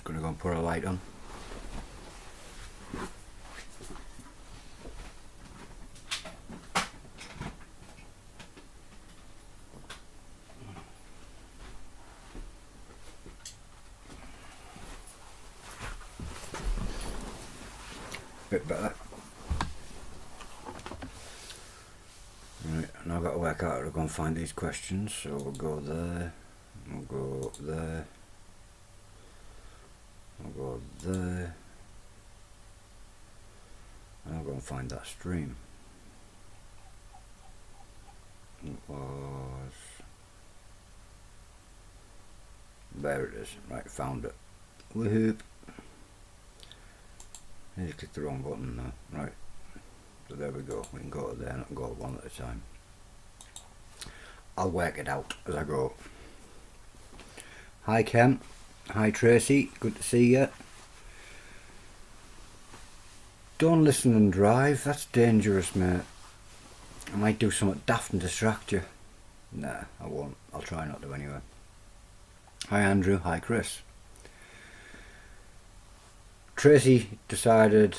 Gonna go and put a light on. Bit better. Right, now I've got to work out how to go and find these questions, so we'll go there, we'll go there, we'll go there, and I'll go and find that stream. It was... there it is. Right, found it. Woohoo! I just clicked the wrong button now. Right, so there we go. We can go to there and go one at a time. I'll work it out as I go. Hi Kem. Hi Tracy. Good to see you. Don't listen and drive. That's dangerous, mate. I might do something daft and distract you. Nah, I won't. I'll try not to anyway. Hi Andrew. Hi Chris. Tracy decided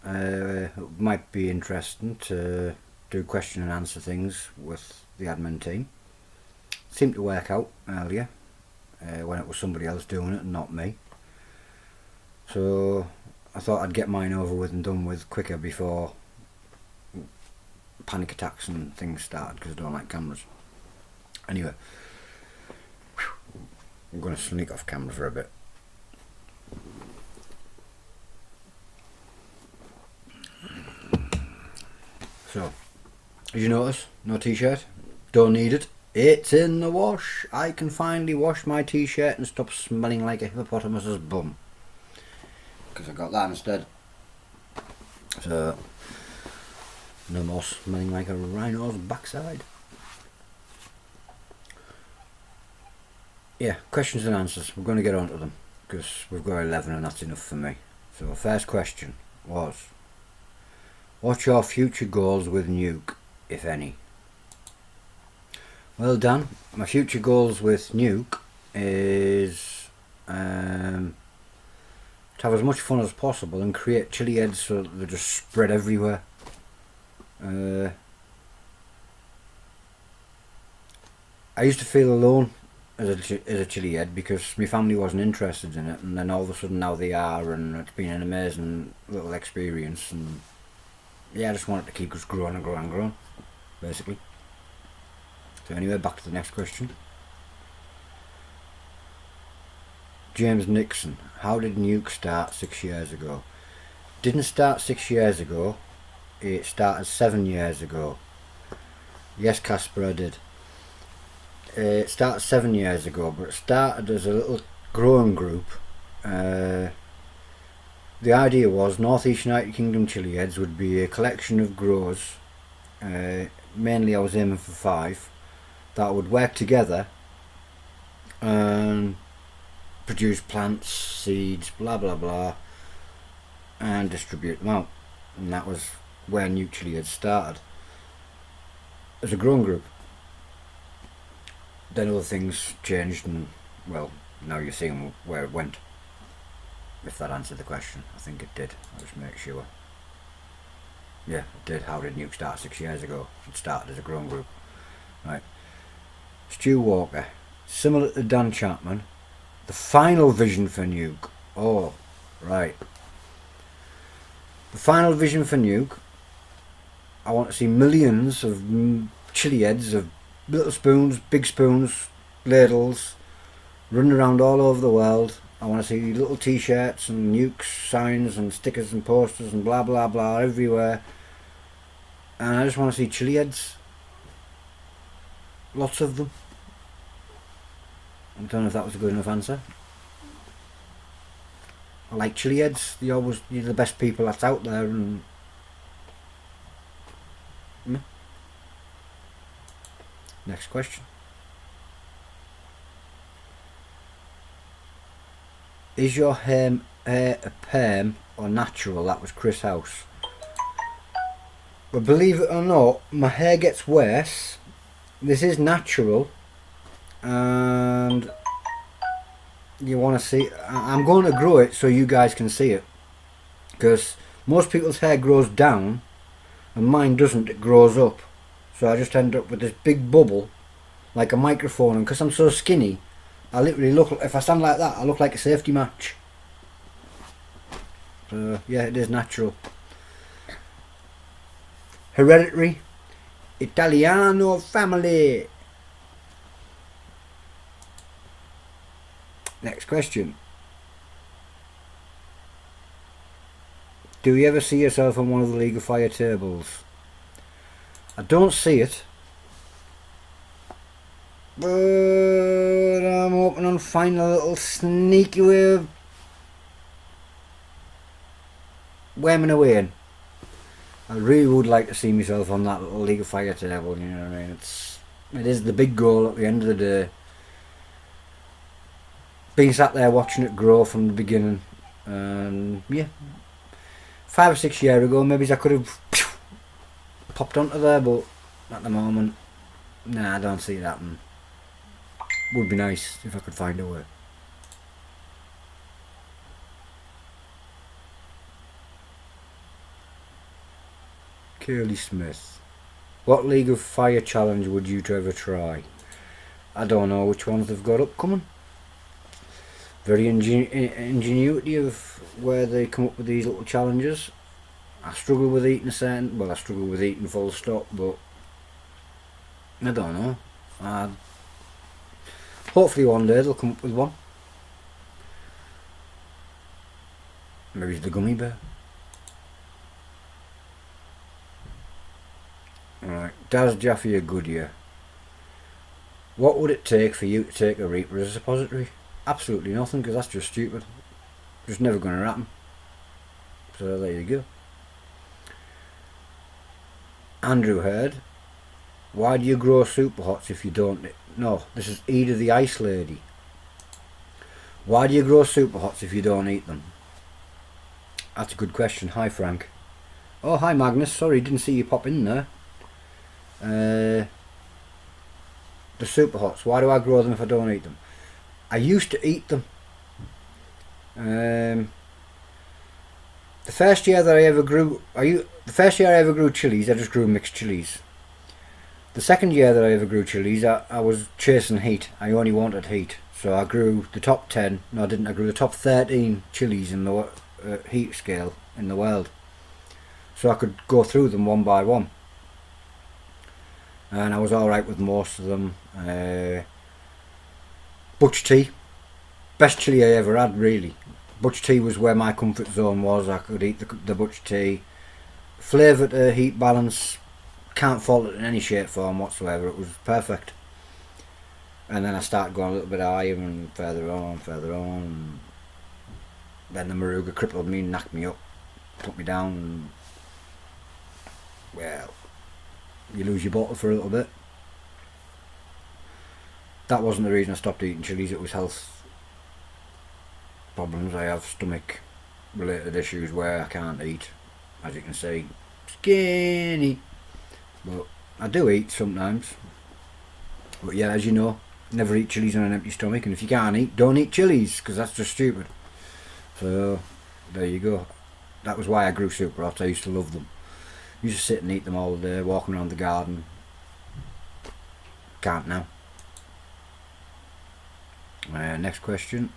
it might be interesting to do question and answer things with the admin team. Seemed to work out earlier when it was somebody else doing it and not me. So I thought I'd get mine over with and done with quicker before panic attacks and things started, because I don't like cameras. Anyway, I'm going to sneak off camera for a bit. So, as you notice, no t-shirt, don't need it, it's in the wash. I can finally wash my t-shirt and stop smelling like a hippopotamus's bum, because I got that instead. So, no more smelling like a rhino's backside. Yeah, questions and answers, we're going to get on to them, because we've got 11 and that's enough for me. So, first question was, what's your future goals with Nuke, if any? Well, Dan, my future goals with Nuke is to have as much fun as possible and create Chilli-heads so that they just spread everywhere. I used to feel alone as a Chilli-head because my family wasn't interested in it, and then all of a sudden now they are, and it's been an amazing little experience. And yeah, I just wanted to keep us growing and growing and growing, basically. So anyway, back to the next question. James Nixon, how did Nuke start 6 years ago? Didn't start 6 years ago, it started 7 years ago. Yes, Casper, I did. It started 7 years ago, but it started as a little growing group. The idea was North East United Kingdom Chilli-heads would be a collection of growers, mainly I was aiming for 5, that would work together and produce plants, seeds, blah blah blah, and distribute them out. And that was where New Chilli-heads started, as a growing group. Then other things changed, and well, now you're seeing where it went. If that answered the question, I think it did. I'll just make sure. Yeah, it did. How did Nuke start 6 years ago? It started as a growing group. Right. Stu Walker, similar to Dan Chapman, the final vision for Nuke. Oh, right. The final vision for Nuke, I want to see millions of Chilli-heads, of little spoons, big spoons, ladles, running around all over the world. I want to see little t-shirts and Nuke signs and stickers and posters and blah blah blah everywhere. And I just want to see Chilli-heads. Lots of them. I don't know if that was a good enough answer. I like Chilli-heads. You're the best people that's out there. And next question. Is your hair a perm or natural? That was Chris House. But believe it or not, my hair gets worse. This is natural, and you want to see. I'm going to grow it so you guys can see it, because most people's hair grows down and mine doesn't. It grows up, so I just end up with this big bubble like a microphone, and because I'm so skinny, I literally look, if I stand like that, I look like a safety match. So yeah, it is natural. Hereditary Italiano family. Next question. Do you ever see yourself on one of the League of Fire tables? I don't see it, but I'm hoping on finding a little sneaky way of worming away in. I really would like to see myself on that little League of Fire table, you know what I mean? It is the big goal at the end of the day. Being sat there watching it grow from the beginning, and yeah, 5 or 6 years ago maybe I could have popped onto there, but at the moment, nah, I don't see it happening. Would be nice if I could find a way. Curly Smith. What League of Fire challenge would you ever try? I don't know which ones they've got upcoming. Very ingenuity of where they come up with these little challenges. I struggle with eating I struggle with eating full stop, but I don't know. Hopefully one day they'll come up with one. Maybe it's the gummy bear. Alright, Daz Jaffe Goodyear. What would it take for you to take a Reaper as a suppository? Absolutely nothing, because that's just stupid. Just never going to happen. So there you go. Andrew Hurd. Why do you grow super hots if you don't? No, this is Eda the Ice Lady. Why do you grow super hots if you don't eat them? That's a good question. Hi Frank. Oh hi Magnus, sorry didn't see you pop in there. The super hots, why do I grow them if I don't eat them? I used to eat them. The first year I ever grew chilies, I just grew mixed chilies. The second year that I ever grew chilies, I was chasing heat. I only wanted heat, so I grew the top 10. No, I didn't. I grew the top 13 chilies in the heat scale in the world, so I could go through them one by one. And I was alright with most of them. Butch tea, best chili I ever had, really. Butch tea was where my comfort zone was. I could eat the butch tea. Flavour to heat balance, can't fault it in any shape form whatsoever. It was perfect. And then I started going a little bit higher and further on. And then the Maruga crippled me, knocked me up, put me down. And, well, you lose your bottle for a little bit. That wasn't the reason I stopped eating chilies, it was health problems. I have stomach related issues where I can't eat, as you can see. Skinny. But I do eat sometimes. But yeah, as you know, never eat chilies on an empty stomach, and if you can't eat, don't eat chilies, because that's just stupid. So there you go. That was why I grew super hot. I used to love them. Used to sit and eat them all day, walking around the garden. Can't now. Next question.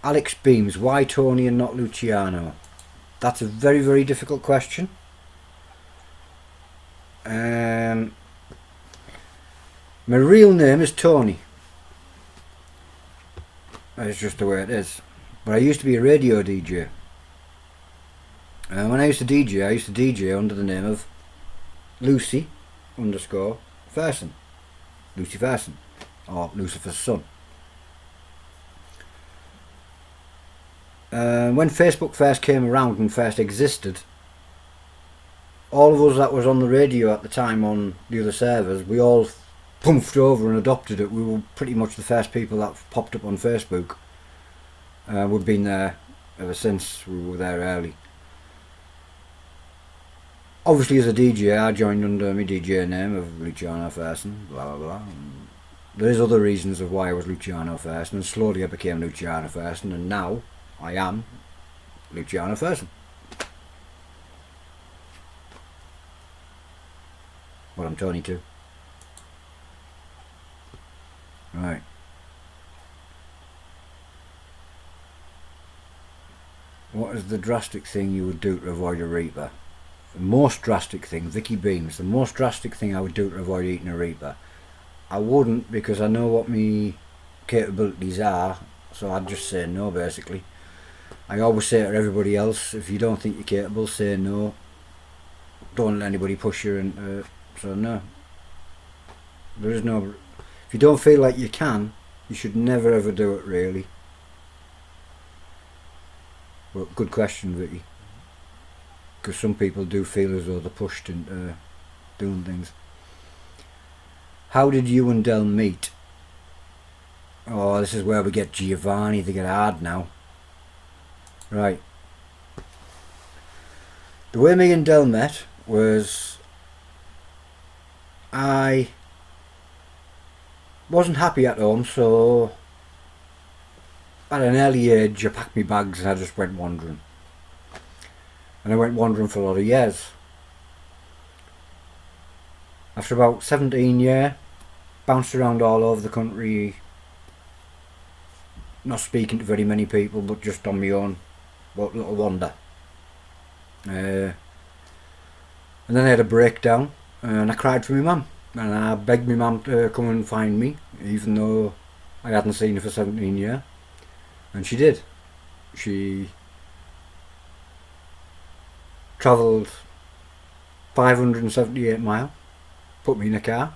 Alex Beams, why Tony and not Luciano? That's a very, very difficult question. My real name is Tony. That's just the way it is. But I used to be a radio DJ. When I used to DJ under the name of Lucy _ Ferson. Lucy Ferson. Or Lucifer's son. When Facebook first came around and first existed, all of us that was on the radio at the time on the other servers, we all pumped over and adopted it. We were pretty much the first people that popped up on Facebook. We've been there ever since. We were there early. Obviously as a DJ I joined under my DJ name of Lucianno Fersons, blah blah blah. there's other reasons of why I was Lucianno Fersons, and slowly I became Lucianno Fersons, and now I am Lucianno Fersons. But I'm Tony too. Right. What is the drastic thing you would do to avoid a reaper? The most drastic thing, Vicky Beams, the most drastic thing I would do to avoid eating a reaper. I wouldn't, because I know what my capabilities are, so I'd just say no basically. I always say to everybody else, if you don't think you're capable, say no. Don't let anybody push you into it. So no. There is no... If you don't feel like you can, you should never ever do it really. Well, good question, Vicky. Because some people do feel as though they're pushed into doing things. How did you and Del meet? Oh, this is where we get Giovanni to get hard now. Right. The way me and Del met was I wasn't happy at home, so at an early age I packed my bags and I just went wandering. And I went wandering for a lot of years. After about 17 years, bounced around all over the country, not speaking to very many people, but just on my own, little wander. And then I had a breakdown, and I cried for my mum, and I begged my mum to come and find me, even though I hadn't seen her for 17 years, and she did. She travelled 578 miles, put me in a car,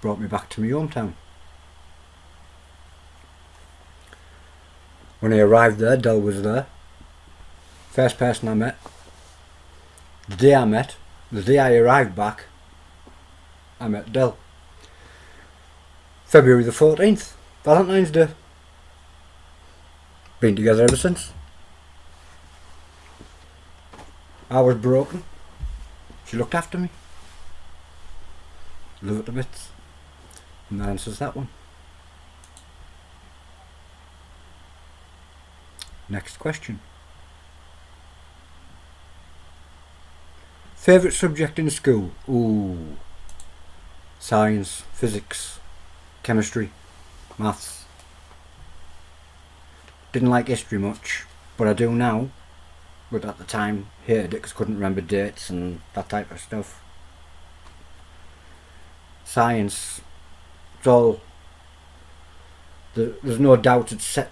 brought me back to my hometown. When I arrived there, Del was there. First person I met. The day I arrived back, I met Del. February the 14th, Valentine's Day. Been together ever since. I was broken. She looked after me. Love it to bits. And that answers that one. Next question. Favourite subject in school? Ooh. Science, physics, chemistry, maths. Didn't like history much, but I do now. But at the time, hated it because couldn't remember dates and that type of stuff. Science, it's all... There's no doubt it's set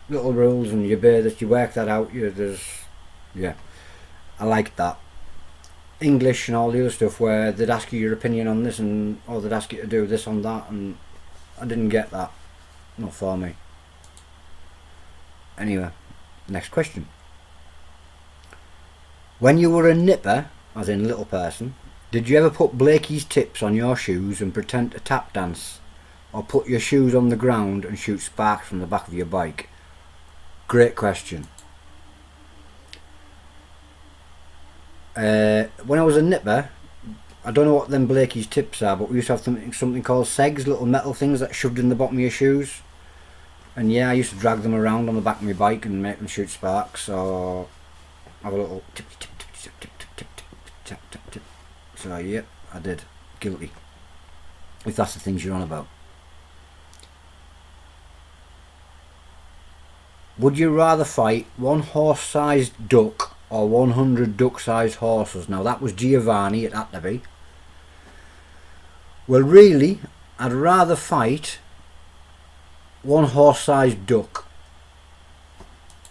little rules and you obey that, you work that out. Yeah, I liked that. English and all the other stuff where they'd ask you your opinion on this or they'd ask you to do this on that, and I didn't get that. Not for me. Anyway, next question. When you were a nipper, as in little person, did you ever put Blakey's tips on your shoes and pretend to tap dance? Or put your shoes on the ground and shoot sparks from the back of your bike? Great question. When I was a nipper, I don't know what them Blakey's tips are, but we used to have something called segs, little metal things that shoved in the bottom of your shoes. And yeah, I used to drag them around on the back of my bike and make them shoot sparks, or have a little tip tip tip tip tip tip tip tip tip tip. So yeah, I did. Guilty. If that's the things you're on about. Would you rather fight one horse-sized duck or 100 duck-sized horses? Now that was Giovanni, it had to be. Well really, I'd rather fight one horse-sized duck.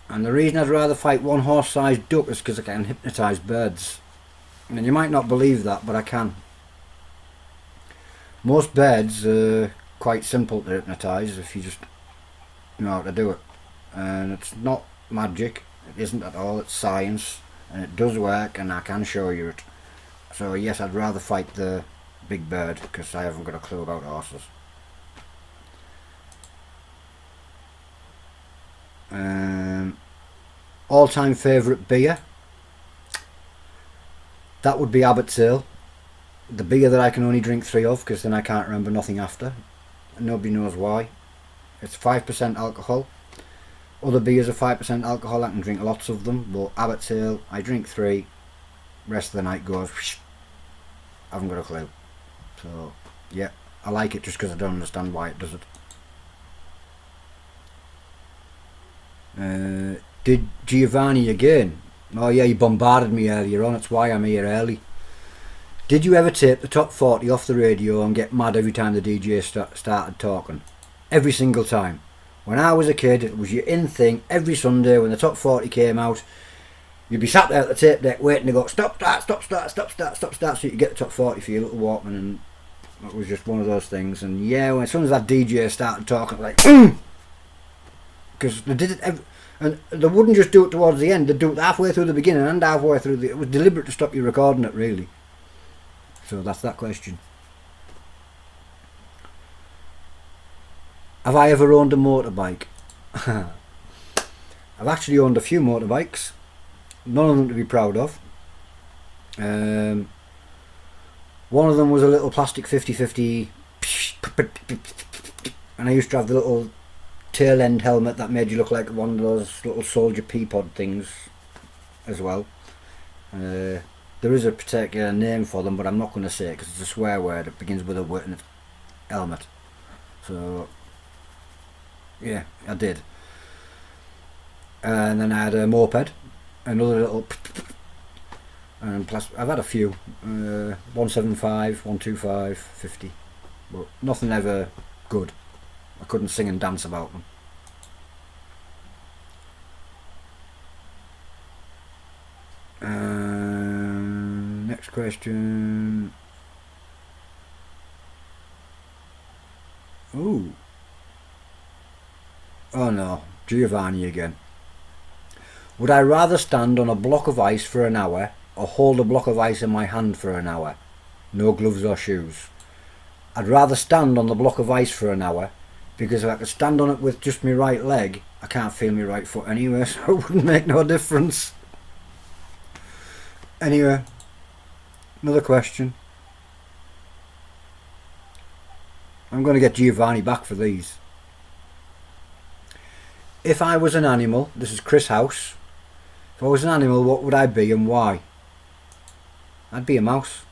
And the reason I'd rather fight one horse-sized duck is because I can hypnotise birds. And you might not believe that, but I can. Most birds are quite simple to hypnotise if you just know how to do it. And it's not magic, it isn't at all, it's science, and it does work, and I can show you it. So yes, I'd rather fight the big bird because I haven't got a clue about horses. All-time favourite beer? That would be Abbott's Ale. The beer that I can only drink 3 of, because then I can't remember nothing after. and nobody knows why. It's 5% alcohol. Other beers are 5% alcohol. I can drink lots of them, but Abbott's Ale, I drink 3. Rest of the night goes. I haven't got a clue. So yeah, I like it just because I don't understand why it does it. Did Giovanni again? Oh yeah, he bombarded me earlier on. That's why I'm here early. Did you ever tape the top 40 off the radio and get mad every time the DJ started talking? Every single time. When I was a kid, it was your in thing every Sunday when the top 40 came out. You'd be sat there at the tape deck waiting to go stop, start, stop, start, stop, start, stop, start, so you could get the top 40 for your little Walkman, and it was just one of those things. And yeah, as soon as that DJ started talking, like, because they did it and they wouldn't just do it towards the end, they'd do it halfway through the beginning and halfway through it was deliberate to stop you recording it, really. So that's that question. Have I ever owned a motorbike? I've actually owned a few motorbikes. None of them to be proud of. One of them was a little plastic 50/50, and I used to have the little tail end helmet that made you look like one of those little soldier pea pod things as well. There is a particular name for them, but I'm not going to say it because it's a swear word. It begins with a word and it's helmet. So yeah, I did. And then I had a moped, another little, and plus I've had a few, 175, 125, 50, but nothing ever good. I couldn't sing and dance about them. Next question. Ooh. Oh no, Giovanni again. Would I rather stand on a block of ice for an hour or hold a block of ice in my hand for an hour? No gloves or shoes. I'd rather stand on the block of ice for an hour because if I could stand on it with just my right leg, I can't feel my right foot anyway, so it wouldn't make no difference. Anyway, another question. I'm going to get Giovanni back for these. If I was an animal, this is Chris House. If I was an animal, what would I be and why? I'd be a mouse.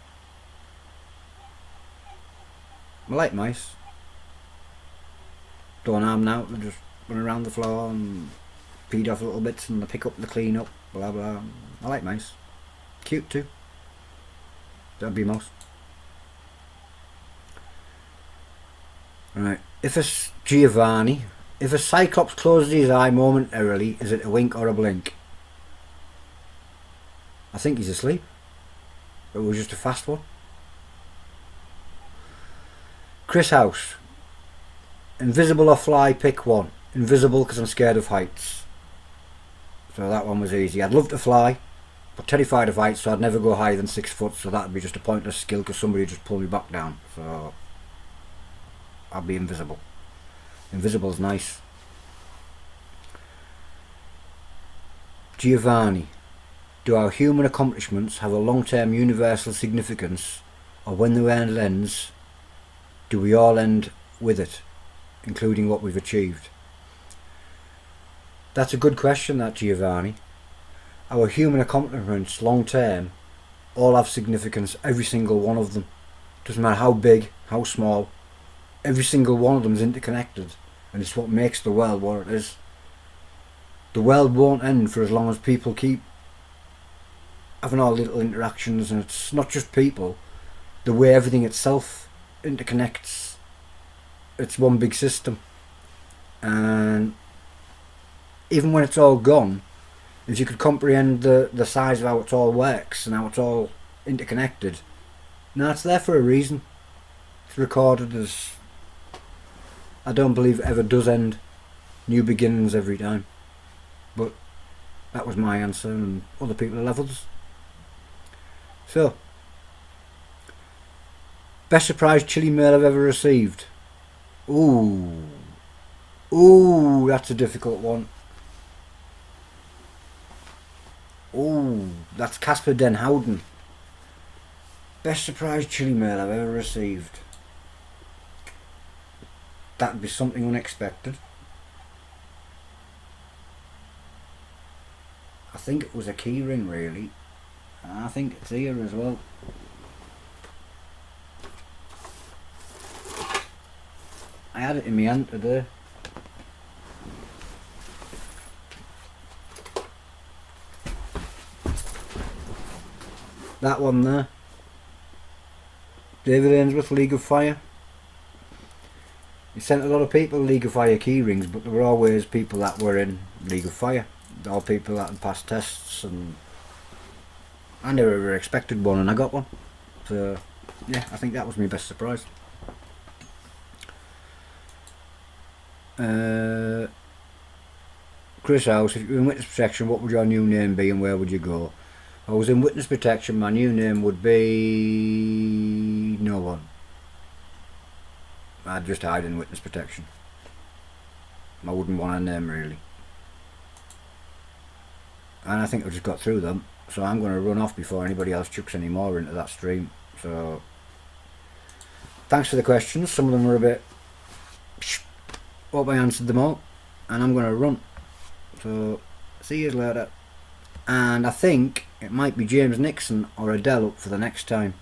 I like mice. Don't harm now, they just run around the floor and feed off little bits and they pick up the clean up, blah blah. I like mice. Cute too. That'd be a mouse. Right. If a Giovanni, if a cyclops closes his eye momentarily, is it a wink or a blink? I think he's asleep. It was just a fast one. Chris House. Invisible or fly, pick one. Invisible because I'm scared of heights. So that one was easy. I'd love to fly, but terrified of heights, so I'd never go higher than 6 foot, so that'd be just a pointless skill because somebody would just pull me back down. So I'd be invisible. Invisible's nice. Giovanni. Do our human accomplishments have a long-term universal significance, or when the end ends, do we all end with it, including what we've achieved? That's a good question, that, Giovanni. Our human accomplishments, long-term, all have significance, every single one of them. Doesn't matter how big, how small, every single one of them is interconnected, and it's what makes the world what it is. The world won't end for as long as people keep having all little interactions, and it's not just people, the way everything itself interconnects. It's one big system, and even when it's all gone, if you could comprehend the size of how it all works and how it's all interconnected, now it's there for a reason. It's recorded as, I don't believe it ever does end. New beginnings every time. But that was my answer, and other people have levels. So, best surprise chili mail I've ever received. Ooh, that's a difficult one. Ooh, that's Casper Den Houden. Best surprise chili mail I've ever received. that'd be something unexpected. I think it was a key ring, really. I think it's here as well. I had it in my hand today. That one there. David Ainsworth, League of Fire. He sent a lot of people League of Fire key rings, but there were always people that were in League of Fire. All people that had passed tests, and I never expected one, and I got one. So yeah, I think that was my best surprise. Chris House, if you were in witness protection, what would your new name be and where would you go? If I was in witness protection, my new name would be no one. I'd just hide in witness protection. I wouldn't want a name, really. And I think I've just got through them, so I'm going to run off before anybody else chucks any more into that stream. So thanks for the questions. Some of them were a bit... Hope I answered them all, and I'm going to run. So see you later. And I think it might be James Nixon or Adele up for the next time.